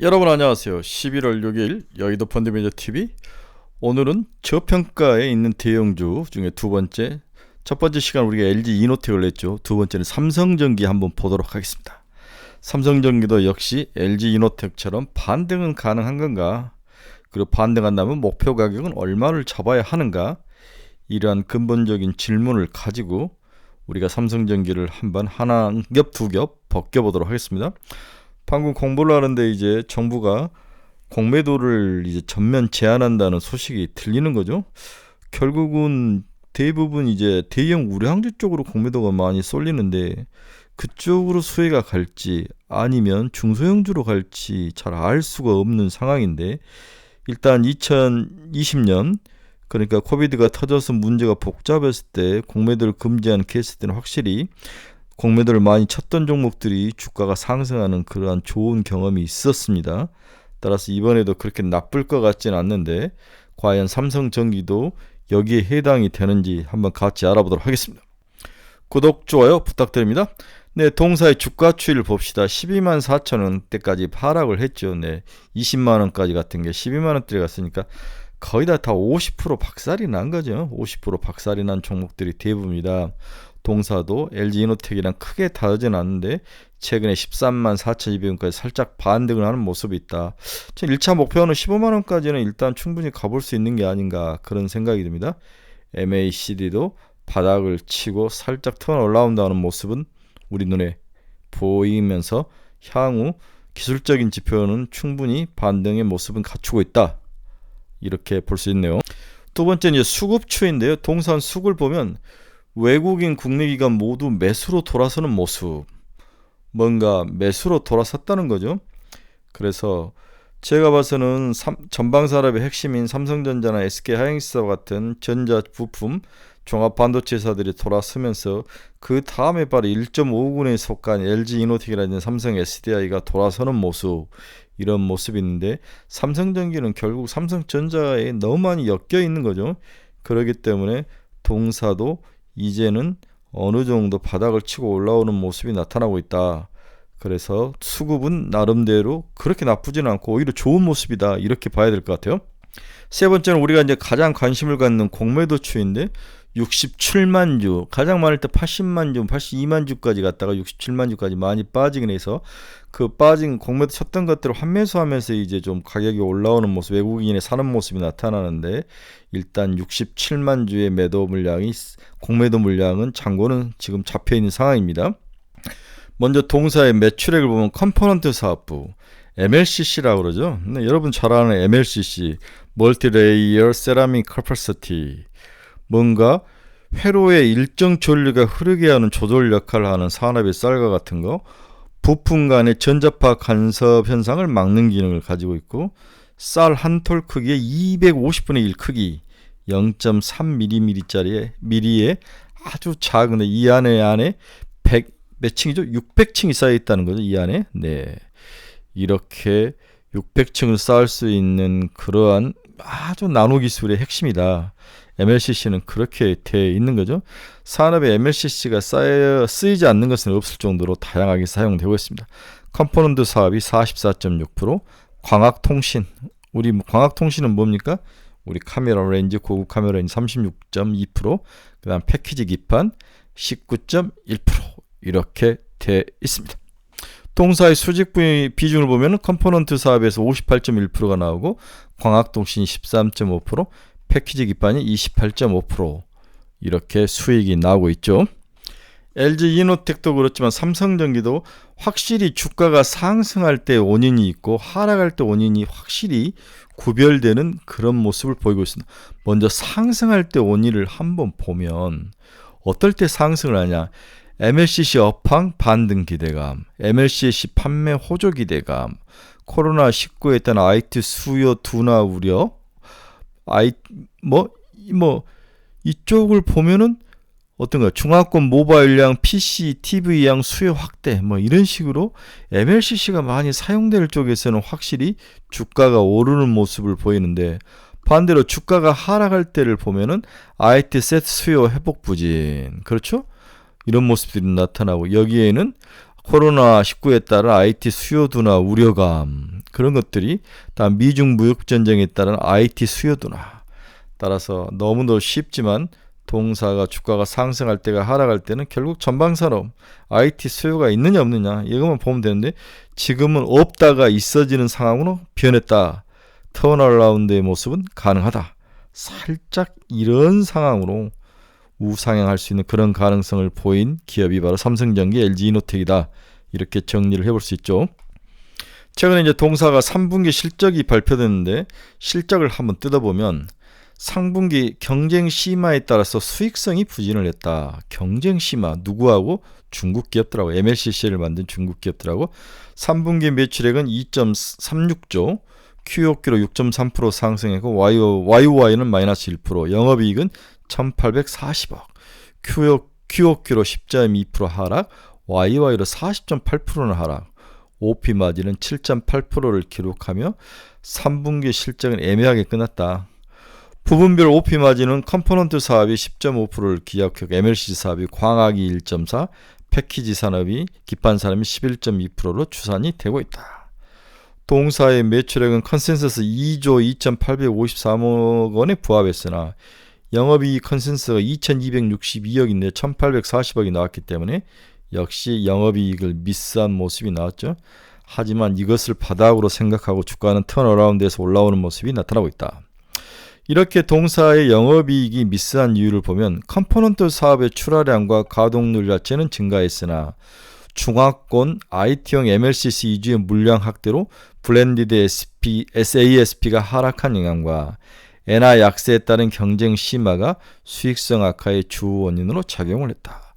여러분 안녕하세요. 11월 6일 여의도 펀드매니저TV. 오늘은 저평가에 있는 대형주 중에 두 번째, 첫 번째 시간 우리가 LG 이노텍을 냈죠. 두 번째는 삼성전기 한번 보도록 하겠습니다. 삼성전기도 역시 LG 이노텍처럼 반등은 가능한 건가, 그리고 반등한다면 목표 가격은 얼마를 잡아야 하는가, 이러한 근본적인 질문을 가지고 우리가 삼성전기를 한번 한 겹 두 겹 벗겨보도록 하겠습니다. 방금 공부를 하는데 이제 정부가 공매도를 이제 전면 제한한다는 소식이 들리는 거죠. 결국은 대부분 이제 대형 우량주 쪽으로 공매도가 많이 쏠리는데, 그쪽으로 수혜가 갈지 아니면 중소형주로 갈지 잘 알 수가 없는 상황인데, 일단 2020년, 그러니까 코비드가 터져서 문제가 복잡했을 때 공매도를 금지하는 케이스 때는 확실히 공매도를 많이 쳤던 종목들이 주가가 상승하는 그러한 좋은 경험이 있었습니다. 따라서 이번에도 그렇게 나쁠 것 같지는 않는데, 과연 삼성전기도 여기에 해당이 되는지 한번 같이 알아보도록 하겠습니다. 구독, 좋아요 부탁드립니다. 네, 동사의 주가 추이를 봅시다. 12만 4천 원대까지 하락을 했죠. 네, 20만 원까지 같은 게 12만 원대에 갔으니까 거의 다 50% 박살이 난 거죠. 50% 박살이 난 종목들이 대부분이다. 동사도 LG 이노텍이랑 크게 다르진 않는데 최근에 13만 4,200원까지 살짝 반등을 하는 모습이 있다. 1차 목표는 15만 원까지는 일단 충분히 가볼 수 있는 게 아닌가, 그런 생각이 듭니다. MACD도 바닥을 치고 살짝 턴 올라온다는 모습은 우리 눈에 보이면서 향후 기술적인 지표는 충분히 반등의 모습은 갖추고 있다, 이렇게 볼 수 있네요. 두 번째는 이제 수급 추인데요. 동산 수급을 보면 외국인 국내 기관 모두 매수로 돌아서는 모습, 뭔가 매수로 돌아섰다는 거죠. 그래서 제가 봐서는 전방산업의 핵심인 삼성전자나 SK하이닉스와 같은 전자 부품 종합 반도체 회사들이 돌아서면서 그 다음에 바로 1.5군에 속한 LG 이노텍이라든지 삼성 SDI가 돌아서는 모습, 이런 모습이 있는데, 삼성전기는 결국 삼성전자에 너무 많이 엮여 있는 거죠. 그렇기 때문에 동사도 이제는 어느 정도 바닥을 치고 올라오는 모습이 나타나고 있다. 그래서 수급은 나름대로 그렇게 나쁘지는 않고 오히려 좋은 모습이다, 이렇게 봐야 될 것 같아요. 세 번째는 우리가 이제 가장 관심을 갖는 공매도 추인데, 67만 주, 가장 많을 때 80만 주, 82만 주까지 갔다가 67만 주까지 많이 빠지긴 해서, 그 빠진 공매도 쳤던 것들을 환매수하면서 이제 좀 가격이 올라오는 모습, 외국인의 사는 모습이 나타나는데, 일단 67만 주의 매도 물량이, 공매도 물량은 잔고는 지금 잡혀 있는 상황입니다. 먼저 동사의 매출액을 보면 컴포넌트 사업부, MLCC라고 그러죠. 네, 여러분 잘 아는 MLCC, 멀티레이어 세라믹 커퍼시티, 뭔가 회로의 일정 전류가 흐르게 하는 조절 역할을 하는 산업의 쌀과 같은 거, 부품 간의 전자파 간섭 현상을 막는 기능을 가지고 있고, 쌀 한 톨 크기의 250분의 1 크기, 0.3mm짜리의 미리의 아주 작은, 이 안에 100 몇 층이죠? 600층이 쌓여 있다는 거죠, 이 안에. 네, 이렇게 600층을 쌓을 수 있는 그러한 아주 나노 기술의 핵심이다. MLCC는 그렇게 되어 있는 거죠. 산업에 MLCC가 쓰이지 않는 것은 없을 정도로 다양하게 사용되고 있습니다. 컴포넌트 사업이 44.6%, 광학통신, 우리 광학통신은 뭡니까? 우리 카메라 렌즈, 고급 카메라 렌즈 36.2%, 그 다음 패키지 기판 19.1%, 이렇게 되어 있습니다. 동사의 수직 비중을 보면 컴포넌트 사업에서 58.1%가 나오고, 광학통신이 13.5%, 패키지 기판이 28.5%, 이렇게 수익이 나오고 있죠. LG 이노텍도 그렇지만 삼성전기도 확실히 주가가 상승할 때 원인이 있고 하락할 때 원인이 확실히 구별되는 그런 모습을 보이고 있습니다. 먼저 상승할 때 원인을 한번 보면 어떨 때 상승을 하냐, MLCC 업황 반등 기대감, MLCC 판매 호조 기대감, 코로나19에 따른 IT 수요 둔화 우려, 이쪽을 보면은 어떤가, 중화권 모바일량, PC, TV양 수요 확대, 이런 식으로 MLCC가 많이 사용될 쪽에서는 확실히 주가가 오르는 모습을 보이는데, 반대로 주가가 하락할 때를 보면은 IT 세트 수요 회복 부진, 그렇죠? 이런 모습들이 나타나고, 여기에는 코로나19에 따른 IT 수요 둔화 우려감, 그런 것들이 다음 미중 무역 전쟁에 따른 IT 수요도나 따라서 너무도 쉽지만 동사가 주가가 상승할 때가 하락할 때는 결국 전방산업 IT 수요가 있느냐 없느냐 이것만 보면 되는데 지금은 없다가 있어지는 상황으로 변했다. 턴어라운드의 모습은 가능하다. 살짝 이런 상황으로 우상향할 수 있는 그런 가능성을 보인 기업이 바로 삼성전기, LG이노텍이다. 이렇게 정리를 해볼 수 있죠. 최근에 이제 동사가 3분기 실적이 발표됐는데 실적을 한번 뜯어보면 상분기 경쟁 심화에 따라서 수익성이 부진을 했다. 경쟁 심화 누구하고? 중국 기업들하고 MLCC를 만든 중국 기업들하고 3분기 매출액은 2.36조 QOQ로 6.3% 상승했고 YOY는 마이너스 1% 영업이익은 1840억 QOQ로 10.2% 하락 YOY로 40.8%는 하락 OP 마진은 7.8%를 기록하며 3분기 실적은 애매하게 끝났다. 부분별 OP 마진은 컴포넌트 사업이 10.5%를 기록했고 MLCC 사업이 광학이 1.4, 패키지 산업이 기판 산업이 11.2%로 추산이 되고 있다. 동사의 매출액은 컨센서스 2조 2,853억 원에 부합했으나 영업이익 컨센서스가 2,262억인데 1,840억이 나왔기 때문에 역시 영업이익을 미스한 모습이 나왔죠. 하지만 이것을 바닥으로 생각하고 주가는 턴어라운드에서 올라오는 모습이 나타나고 있다. 이렇게 동사의 영업이익이 미스한 이유를 보면 컴포넌트 사업의 출하량과 가동률 자체는 증가했으나 중화권 IT용 MLCC 위주의 물량 확대로 블렌디드 SASP가 하락한 영향과 엔화 약세에 따른 경쟁 심화가 수익성 악화의 주 원인으로 작용을 했다.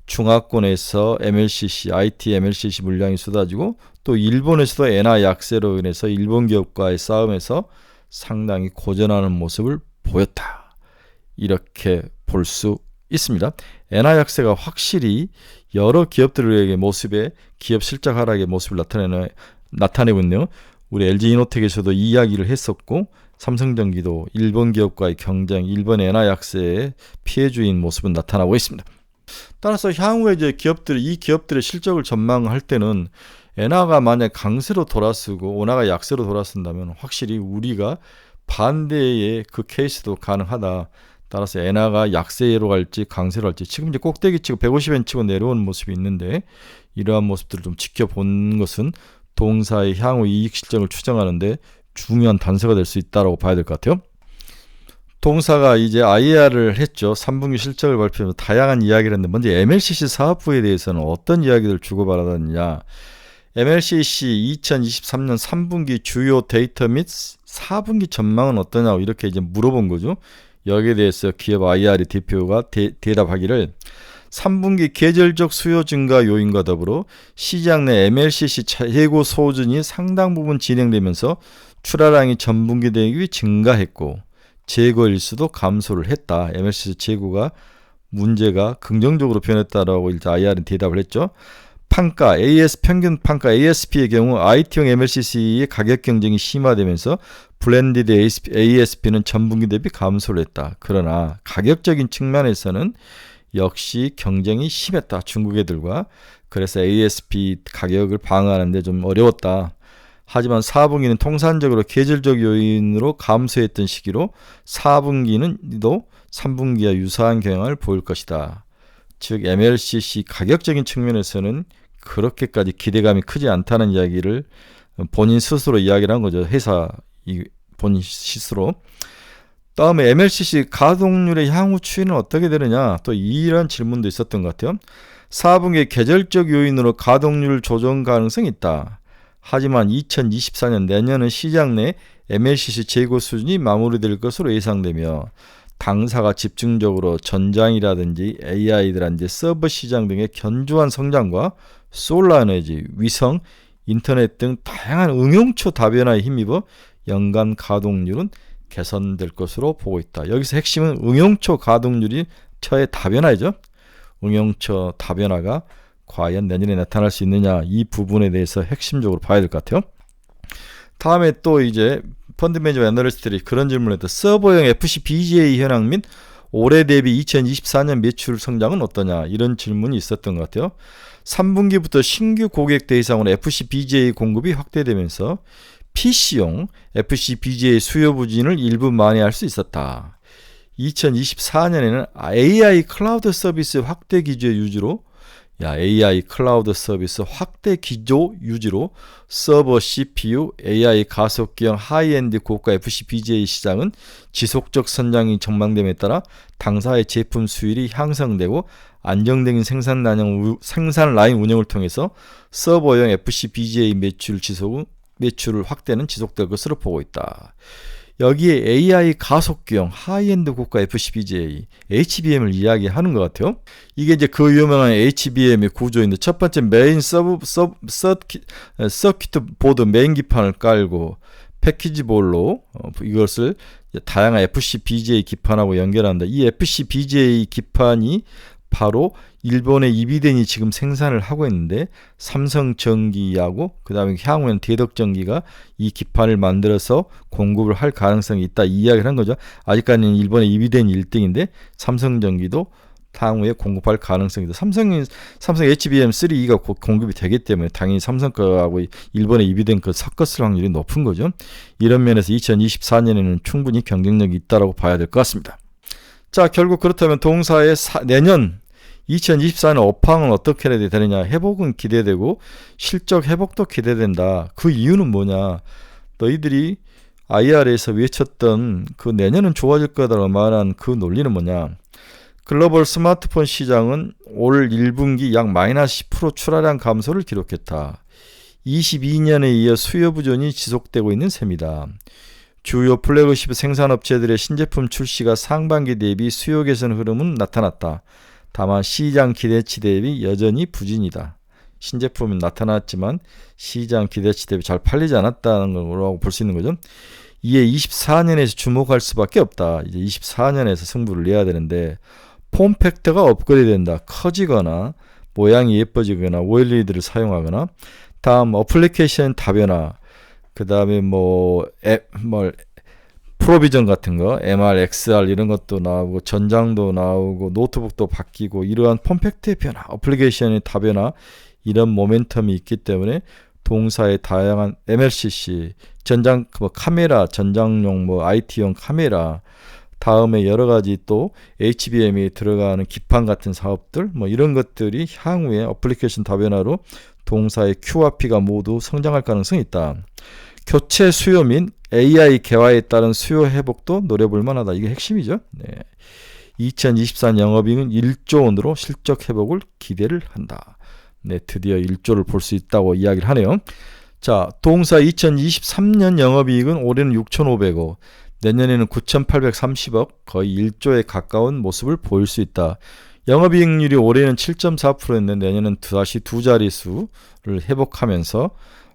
중화권에서 MLCC, IT MLCC 물량이 쏟아지고 또 일본에서도 엔화 약세로 인해서 일본 기업과의 싸움에서 상당히 고전하는 모습을 보였다. 이렇게 볼 수 있습니다. 엔화 약세가 확실히 여러 기업들에게 모습에 기업 실적 하락의 모습을 나타내고 있네요. 우리 LG이노텍에서도 이 이야기를 했었고 삼성전기도 일본 기업과의 경쟁, 일본 엔화 약세의 피해주인 모습은 나타나고 있습니다. 따라서 향후에 이제 이 기업들의 실적을 전망할 때는 엔화가 만약 강세로 돌아서고 원화가 약세로 돌아선다면 확실히 우리가 반대의 그 케이스도 가능하다. 따라서 엔화가 약세로 갈지 강세로 갈지 지금 이제 꼭대기 치고 150엔 치고 내려오는 모습이 있는데 이러한 모습들을 좀 지켜본 것은 동사의 향후 이익 실적을 추정하는데 중요한 단서가 될 수 있다고 봐야 될 것 같아요. 동사가 이제 IR을 했죠. 3분기 실적을 발표하면서 다양한 이야기를 했는데 먼저 MLCC 사업부에 대해서는 어떤 이야기를 주고받았느냐. MLCC 2023년 3분기 주요 데이터 및 4분기 전망은 어떠냐고 이렇게 이제 물어본 거죠. 여기에 대해서 기업 IR 대표가 대답하기를 3분기 계절적 수요 증가 요인과 더불어 시장 내 MLCC 재고 소진이 상당 부분 진행되면서 출하량이 전분기 대비 증가했고 재고 일수도 감소를 했다. MLCC 재고가 문제가 긍정적으로 변했다라고 일단 IR은 대답을 했죠. 판가, 평균 판가 ASP의 경우 IT용 MLCC의 가격 경쟁이 심화되면서 블렌디드 ASP는 전분기 대비 감소를 했다. 그러나 가격적인 측면에서는 역시 경쟁이 심했다. 중국 애들과. 그래서 ASP 가격을 방어하는데 좀 어려웠다. 하지만 4분기는 통산적으로 계절적 요인으로 감소했던 시기로 4분기는도 3분기와 유사한 경향을 보일 것이다. 즉 MLCC 가격적인 측면에서는 그렇게까지 기대감이 크지 않다는 이야기를 본인 스스로 이야기를 한 거죠. 회사 본인 스스로. 다음에 MLCC 가동률의 향후 추이는 어떻게 되느냐. 또 이런 질문도 있었던 것 같아요. 4분기 계절적 요인으로 가동률 조정 가능성이 있다. 하지만 2024년 내년은 시장 내 MLCC 재고 수준이 마무리될 것으로 예상되며 당사가 집중적으로 전장이라든지 AI라든지 서버 시장 등의 견조한 성장과 솔라 에너지, 위성, 인터넷 등 다양한 응용처 다변화에 힘입어 연간 가동률은 개선될 것으로 보고 있다. 여기서 핵심은 응용처 가동률이 처의 다변화이죠. 응용처 다변화가 과연 내년에 나타날 수 있느냐 이 부분에 대해서 핵심적으로 봐야 될 것 같아요. 다음에 또 이제 펀드 매니저 애널리스트들이 그런 질문을 했다. 서버형 FC BGA 현황 및 올해 대비 2024년 매출 성장은 어떠냐 이런 질문이 있었던 것 같아요. 3분기부터 신규 고객 대상으로 FC BGA 공급이 확대되면서 PC용 FCBGA 수요 부진을 일부 만회할 수 있었다. 2024년에는 AI 클라우드 서비스 확대 기조 유지로 AI 클라우드 서비스 확대 기조 유지로 서버 CPU, AI 가속기형 하이엔드 고가 FCBGA 시장은 지속적 성장이 전망됨에 따라 당사의 제품 수율이 향상되고 안정적인 생산 라인 운영을 통해서 서버용 FCBGA 매출 확대는 지속될 것으로 보고 있다. 여기에 AI 가속기형 하이엔드 고가 FCBGA, HBM을 이야기하는 것 같아요. 이게 이제 그 유명한 HBM의 구조인데 첫 번째 메인 서킷 보드 메인 기판을 깔고 패키지볼로 이것을 다양한 FCBGA 기판하고 연결한다. 이 FCBGA 기판이 바로 일본의 이비덴이 지금 생산을 하고 있는데 삼성전기하고 그 다음에 향후에는 대덕전기가 이 기판을 만들어서 공급을 할 가능성이 있다, 이 이야기를 한 거죠. 아직까지는 일본의 이비덴이 1등인데 삼성전기도 향후에 공급할 가능성이 있다. 삼성 HBM3E가 곧 공급이 되기 때문에 당연히 삼성 거하고 일본의 이비덴 거 섞었을 확률이 높은 거죠. 이런 면에서 2024년에는 충분히 경쟁력이 있다고 봐야 될 것 같습니다. 자, 결국 그렇다면 동사의 내년 2024년 업황은 어떻게 해야 되느냐. 회복은 기대되고 실적 회복도 기대된다. 그 이유는 뭐냐. 너희들이 IR에서 외쳤던 그 내년은 좋아질 거다라고 말한 그 논리는 뭐냐. 글로벌 스마트폰 시장은 올 1분기 약 마이너스 10% 출하량 감소를 기록했다. 22년에 이어 수요 부진이 지속되고 있는 셈이다. 주요 플래그십 생산업체들의 신제품 출시가 상반기 대비 수요 개선 흐름은 나타났다. 다만 시장 기대치 대비 여전히 부진이다. 신제품은 나타났지만 시장 기대치 대비 잘 팔리지 않았다는 거라고 볼 수 있는 거죠. 이에 24년에서 주목할 수밖에 없다. 이제 24년에서 승부를 내야 되는데 폼팩터가 업그레이드 된다. 커지거나 모양이 예뻐지거나 OLED를 사용하거나 다음 어플리케이션 다변화, 그 다음에 프로비전 같은 거, MR, XR 이런 것도 나오고 전장도 나오고 노트북도 바뀌고 이러한 폼팩트의 변화, 어플리케이션의 다변화, 이런 모멘텀이 있기 때문에 동사의 다양한 MLCC, 전장 카메라, 전장용 IT용 카메라, 다음에 여러 가지 또 HBM이 들어가는 기판 같은 사업들 이런 것들이 향후에 어플리케이션 다변화로 동사의 Q와 P가 모두 성장할 가능성이 있다. 교체 수요 및 AI 개화에 따른 수요 회복도 노려볼 만하다. 이게 핵심이죠. 네. 2024년 영업이익은 1조 원으로 실적 회복을 기대를 한다. 네, 드디어 1조를 볼 수 있다고 이야기를 하네요. 자, 동사 2023년 영업이익은 올해는 6,500억, 내년에는 9,830억, 거의 1조에 가까운 모습을 보일 수 있다. 영업이익률이 올해는 7.4%였는데 내년은 다시 두 자릿수를 회복하면서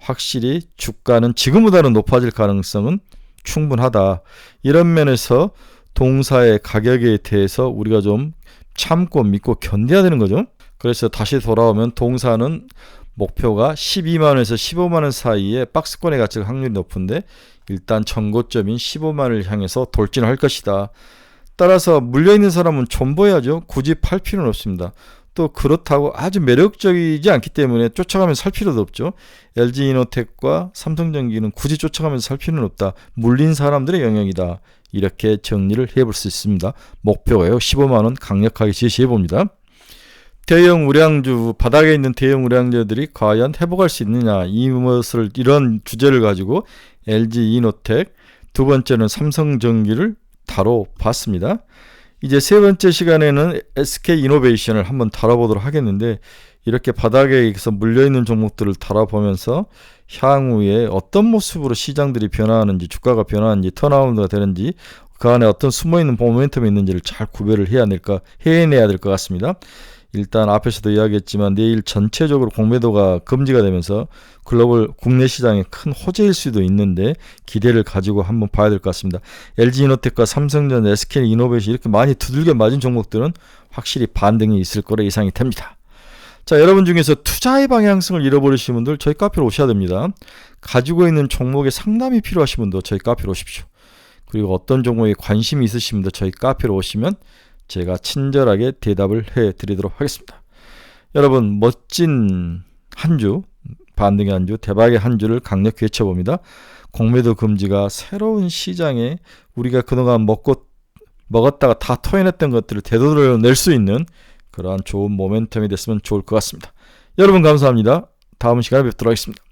확실히 주가는 지금보다는 높아질 가능성은 충분하다. 이런 면에서 동사의 가격에 대해서 우리가 좀 참고 믿고 견뎌야 되는 거죠. 그래서 다시 돌아오면 동사는 목표가 12만원에서 15만원 사이에 박스권에 갇힐 확률이 높은데 일단 전고점인 15만원을 향해서 돌진을 할 것이다. 따라서 물려있는 사람은 존버해야죠. 굳이 팔 필요는 없습니다. 또 그렇다고 아주 매력적이지 않기 때문에 쫓아가면서 살 필요도 없죠. LG이노텍과 삼성전기는 굳이 쫓아가면서 살 필요는 없다. 물린 사람들의 영역이다. 이렇게 정리를 해볼 수 있습니다. 목표가요 15만원 강력하게 제시해봅니다. 대형 우량주, 바닥에 있는 대형 우량주들이 과연 회복할 수 있느냐, 이런 주제를 가지고 LG이노텍, 두 번째는 삼성전기를 다뤄봤습니다. 이제 세 번째 시간에는 SK이노베이션을 한번 다뤄보도록 하겠는데, 이렇게 바닥에서 물려있는 종목들을 다뤄보면서 향후에 어떤 모습으로 시장들이 변화하는지, 주가가 변화하는지, 턴아웃가 되는지, 그 안에 어떤 숨어있는 모멘텀이 있는지를 잘 구별을 해내야 될 것 같습니다. 일단 앞에서도 이야기했지만 내일 전체적으로 공매도가 금지가 되면서 글로벌 국내 시장에 큰 호재일 수도 있는데 기대를 가지고 한번 봐야 될 것 같습니다. LG이노텍과 삼성전자, SK이노베이션 이렇게 많이 두들겨 맞은 종목들은 확실히 반등이 있을 거라 예상이 됩니다. 자, 여러분 중에서 투자의 방향성을 잃어버리신 분들 저희 카페로 오셔야 됩니다. 가지고 있는 종목에 상담이 필요하신 분도 저희 카페로 오십시오. 그리고 어떤 종목에 관심이 있으신 분도 저희 카페로 오시면 제가 친절하게 대답을 해드리도록 하겠습니다. 여러분 멋진 한 주 반등의 한 주, 대박의 한 주를 강력히 외쳐봅니다. 공매도 금지가 새로운 시장에 우리가 그동안 먹었다가 다 토해냈던 것들을 되돌려낼 수 있는 그러한 좋은 모멘텀이 됐으면 좋을 것 같습니다. 여러분 감사합니다. 다음 시간에 뵙도록 하겠습니다.